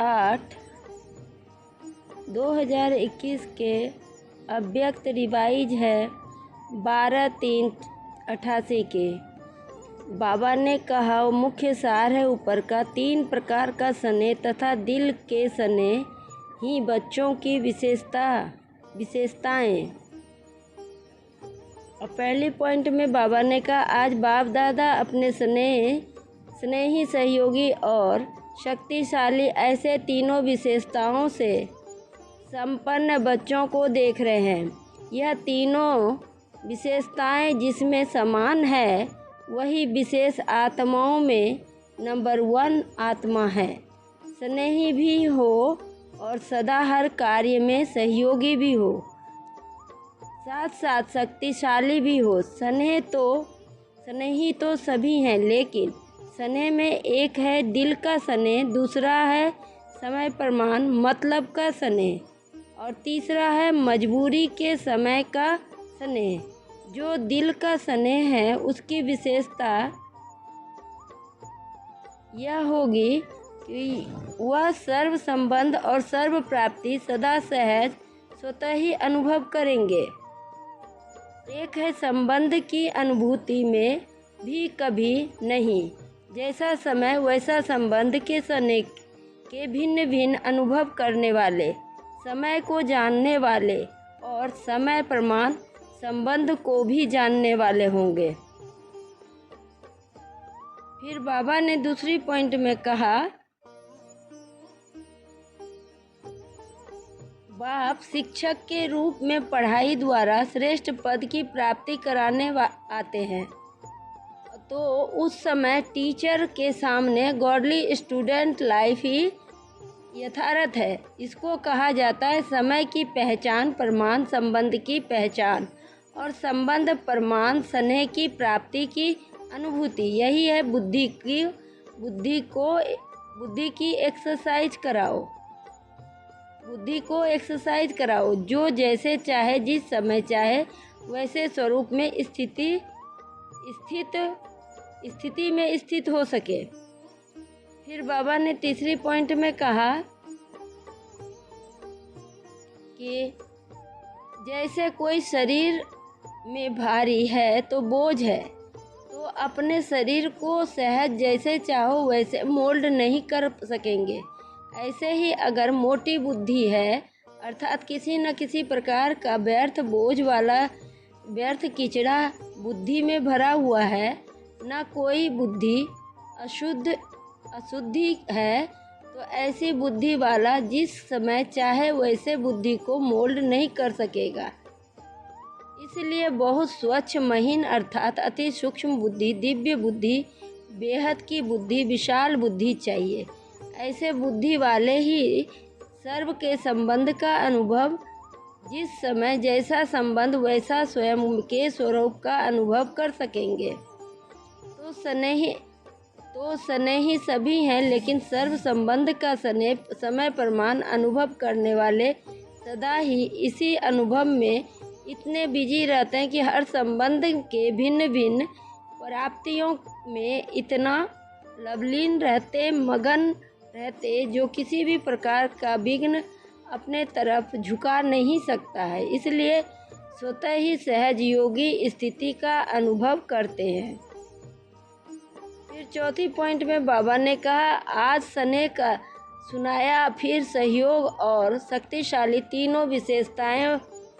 8/2021 के अव्यक्त रिवाइज है 12/3/88 के। बाबा ने कहा मुख्य सार है ऊपर का 3 प्रकार का स्नेह तथा दिल के स्नेह ही बच्चों की विशेषताएं। और पहले पॉइंट में बाबा ने कहा आज बाप दादा अपने स्नेही सहयोगी और शक्तिशाली ऐसे तीनों विशेषताओं से संपन्न बच्चों को देख रहे हैं। यह तीनों विशेषताएं जिसमें समान है वही विशेष आत्माओं में नंबर 1 आत्मा है। स्नेही भी हो और सदा हर कार्य में सहयोगी भी हो, साथ साथ शक्तिशाली भी हो। स्नेही तो सभी हैं, लेकिन स्नेह में एक है दिल का स्नेह, दूसरा है समय प्रमाण मतलब का स्नेह और तीसरा है मजबूरी के समय का स्नेह। जो दिल का स्नेह है उसकी विशेषता यह होगी कि वह सर्व संबंध और सर्व प्राप्ति सदा सहज स्वतः ही अनुभव करेंगे। एक है संबंध की अनुभूति में भी कभी नहीं, जैसा समय वैसा संबंध के स्नेह के भिन्न भिन्न अनुभव करने वाले, समय को जानने वाले और समय प्रमाण संबंध को भी जानने वाले होंगे। फिर बाबा ने दूसरी पॉइंट में कहा बाप शिक्षक के रूप में पढ़ाई द्वारा श्रेष्ठ पद की प्राप्ति कराने आते हैं, तो उस समय टीचर के सामने गॉडली स्टूडेंट लाइफ ही यथार्थ है। इसको कहा जाता है समय की पहचान, प्रमाण संबंध की पहचान और संबंध प्रमाण स्नेह की प्राप्ति की अनुभूति। यही है बुद्धि की एक्सरसाइज कराओ। बुद्धि को एक्सरसाइज कराओ, जो जैसे चाहे जिस समय चाहे वैसे स्वरूप में स्थित हो सके। फिर बाबा ने तीसरी पॉइंट में कहा कि जैसे कोई शरीर में भारी है तो बोझ है, तो अपने शरीर को सहज जैसे चाहो वैसे मोल्ड नहीं कर सकेंगे। ऐसे ही अगर मोटी बुद्धि है अर्थात किसी न किसी प्रकार का व्यर्थ बोझ वाला व्यर्थ कीचड़ा बुद्धि में भरा हुआ है, न कोई बुद्धि अशुद्धि है, तो ऐसी बुद्धि वाला जिस समय चाहे वैसे बुद्धि को मोल्ड नहीं कर सकेगा। इसलिए बहुत स्वच्छ महीन अर्थात अति सूक्ष्म बुद्धि, दिव्य बुद्धि, बेहद की बुद्धि, विशाल बुद्धि चाहिए। ऐसे बुद्धि वाले ही सर्व के संबंध का अनुभव, जिस समय जैसा संबंध वैसा स्वयं के स्वरूप का अनुभव कर सकेंगे। तो स्नेही सभी हैं, लेकिन सर्व संबंध का स्नेह समय प्रमाण अनुभव करने वाले सदा ही इसी अनुभव में इतने बिजी रहते हैं कि हर संबंध के भिन्न भिन्न प्राप्तियों में इतना लवलीन रहते, मगन रहते, जो किसी भी प्रकार का विघ्न अपने तरफ झुका नहीं सकता है। इसलिए स्वतः ही सहज योगी स्थिति का अनुभव करते हैं। फिर चौथी पॉइंट में बाबा ने कहा आज स्नेह का सुनाया, फिर सहयोग और शक्तिशाली तीनों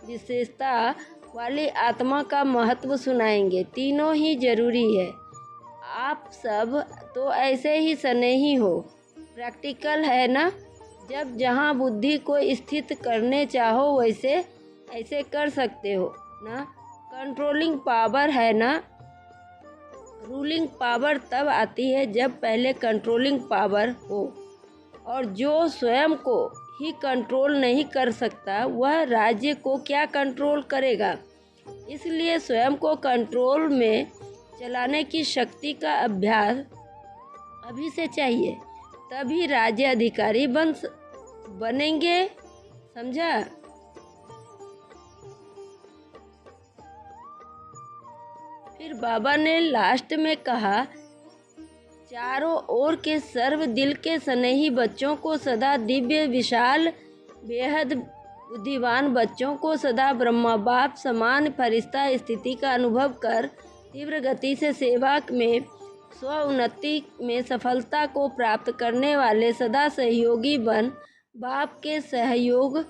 विशेषता वाली आत्मा का महत्व सुनाएंगे। तीनों ही जरूरी है। आप सब तो ऐसे ही स्नेही हो, प्रैक्टिकल है ना। जब जहाँ बुद्धि को स्थित करने चाहो वैसे ऐसे कर सकते हो ना। कंट्रोलिंग पावर है ना। रूलिंग पावर तब आती है जब पहले कंट्रोलिंग पावर हो, और जो स्वयं को ही कंट्रोल नहीं कर सकता वह राज्य को क्या कंट्रोल करेगा। इसलिए स्वयं को कंट्रोल में चलाने की शक्ति का अभ्यास अभी से चाहिए, तभी राज्य अधिकारी बनेंगे। समझा। फिर बाबा ने लास्ट में कहा चारों ओर के सर्व दिल के स्नेही बच्चों को सदा दिव्य विशाल बेहद बुद्धिमान बच्चों को सदा ब्रह्मा बाप समान फरिश्ता स्थिति का अनुभव कर तीव्र गति से सेवा में स्व उन्नति में सफलता को प्राप्त करने वाले सदा सहयोगी बन बाप के सहयोग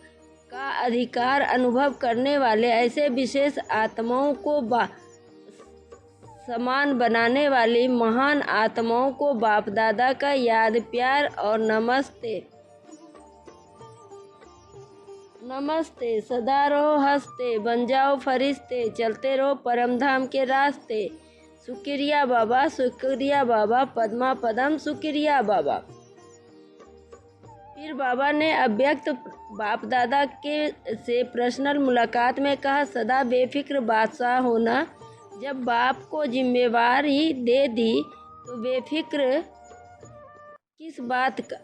का अधिकार अनुभव करने वाले ऐसे विशेष आत्माओं को समान बनाने वाली महान आत्माओं को बाप दादा का याद प्यार और नमस्ते। नमस्ते। सदा रहो हंसते, बन जाओ फरिश्ते, चलते रहो परम धाम के रास्ते। शुक्रिया बाबा, शुक्रिया बाबा, पद्मा पदम शुक्रिया बाबा। फिर बाबा ने अव्यक्त बाप दादा के से पर्सनल मुलाकात में कहा, सदा बेफिक्र बादशाह होना। जब बाप को जिम्मेवारी दे दी तो बेफिक्र किस बात का?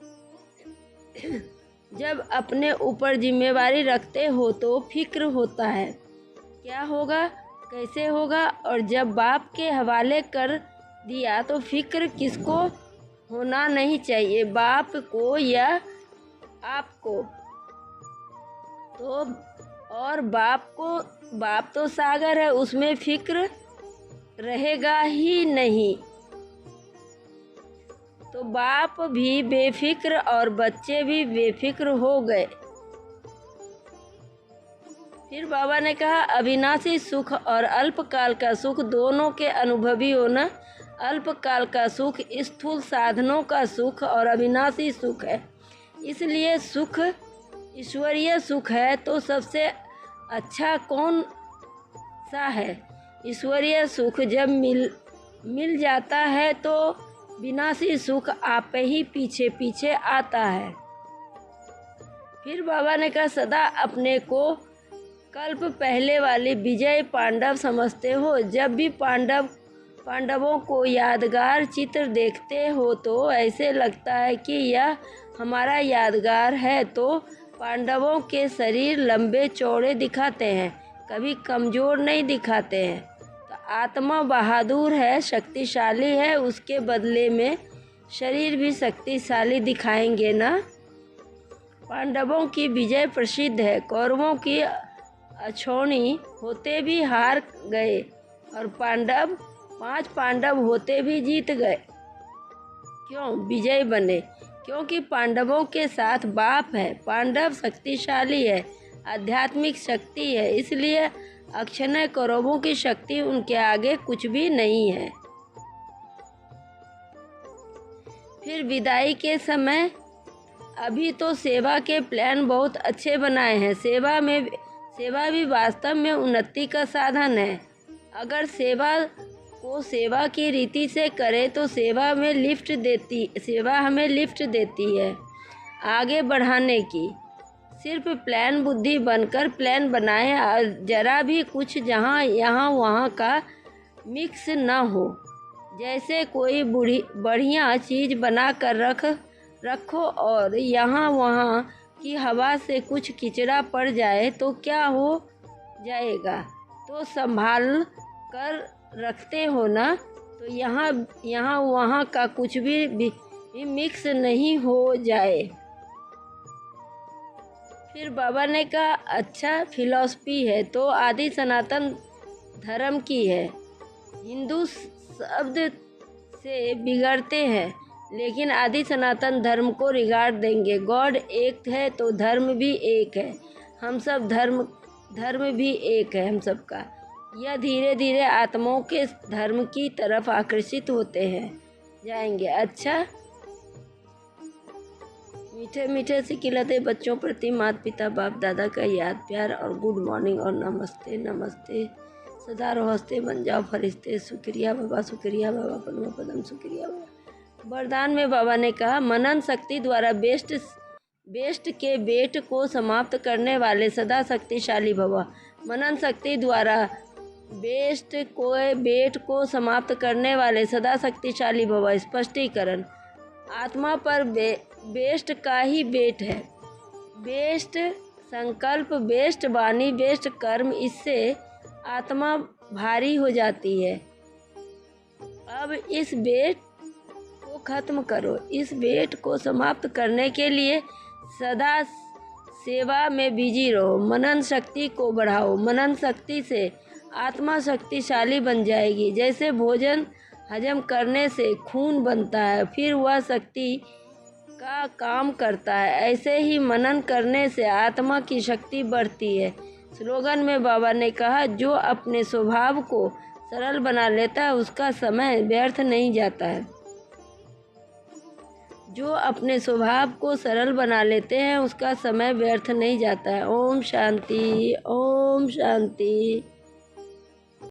जब अपने ऊपर जिम्मेवारी रखते हो तो फिक्र होता है क्या होगा, कैसे होगा, और जब बाप के हवाले कर दिया तो फिक्र किसको होना नहीं चाहिए, बाप को या आपको? तो और बाप तो सागर है, उसमें फिक्र रहेगा ही नहीं। तो बाप भी बेफिक्र और बच्चे भी बेफिक्र हो गए। फिर बाबा ने कहा, अविनाशी सुख और अल्पकाल का सुख दोनों के अनुभवी होना। अल्पकाल का सुख स्थूल साधनों का सुख और अविनाशी सुख है, इसलिए सुख ईश्वरीय सुख है। तो सबसे अच्छा कौन सा है? ईश्वरीय सुख जब मिल जाता है तो विनाशी सुख आप ही पीछे पीछे आता है। फिर बाबा ने कहा, सदा अपने को कल्प पहले वाली विजय पांडव समझते हो। जब भी पांडवों को यादगार चित्र देखते हो तो ऐसे लगता है कि यह हमारा यादगार है। तो पांडवों के शरीर लंबे चौड़े दिखाते हैं, कभी कमज़ोर नहीं दिखाते हैं। तो आत्मा बहादुर है, शक्तिशाली है, उसके बदले में शरीर भी शक्तिशाली दिखाएंगे ना। पांडवों की विजय प्रसिद्ध है, कौरवों की अछौनी होते भी हार गए और 5 पांडव होते भी जीत गए। क्यों विजय बने? क्योंकि पांडवों के साथ बाप है। पांडव शक्तिशाली है, आध्यात्मिक शक्ति है, इसलिए अक्षय कौरवों की शक्ति उनके आगे कुछ भी नहीं है। फिर विदाई के समय, अभी तो सेवा के प्लान बहुत अच्छे बनाए हैं। सेवा भी वास्तव में उन्नति का साधन है। अगर सेवा की रीति से करें तो सेवा हमें लिफ्ट देती है आगे बढ़ाने की। सिर्फ प्लान बुद्धि बनकर प्लान बनाए और जरा भी कुछ जहाँ यहाँ वहाँ का मिक्स ना हो। जैसे कोई बढ़िया चीज़ बना कर रखो और यहाँ वहाँ की हवा से कुछ किचरा पड़ जाए तो क्या हो जाएगा? तो संभाल कर रखते हो ना, तो यहाँ वहाँ का कुछ भी मिक्स नहीं हो जाए। फिर बाबा ने कहा, अच्छा फिलॉसफी है तो आदि सनातन धर्म की है। हिंदू शब्द से बिगड़ते हैं, लेकिन आदि सनातन धर्म को रिगार्ड देंगे। गॉड एक है तो धर्म भी एक है, हम सब धर्म भी एक है हम सबका। यह धीरे धीरे आत्माओं के धर्म की तरफ आकर्षित होते हैं जाएंगे। अच्छा, मीठे मीठे से खिलाते बच्चों प्रति माता पिता बाप दादा का याद प्यार और गुड मॉर्निंग और नमस्ते नमस्ते। सदा रहो हंसते, बन जाओ फरिश्ते। शुक्रिया बाबा, शुक्रिया बाबा, पद्मा पदम शुक्रिया बाबा। वरदान में बाबा ने कहा, मनन शक्ति द्वारा बेस्ट के बेट को समाप्त करने वाले सदा शक्तिशाली भव। मनन शक्ति द्वारा बेट को समाप्त करने वाले सदा शक्तिशाली भव। स्पष्टीकरण, आत्मा पर बेस्ट का ही बेट है। बेस्ट संकल्प, बेस्ट वाणी, बेस्ट कर्म, इससे आत्मा भारी हो जाती है। अब इस बेट को खत्म करो। इस वेट को समाप्त करने के लिए सदा सेवा में बिजी रहो। मनन शक्ति को बढ़ाओ। मनन शक्ति से आत्मा शक्तिशाली बन जाएगी। जैसे भोजन हजम करने से खून बनता है, फिर वह शक्ति का काम करता है, ऐसे ही मनन करने से आत्मा की शक्ति बढ़ती है। स्लोगन में बाबा ने कहा, जो अपने स्वभाव को सरल बना लेता है उसका समय व्यर्थ नहीं जाता है। जो अपने स्वभाव को सरल बना लेते हैं उसका समय व्यर्थ नहीं जाता है। ओम शांति, ओम शांति।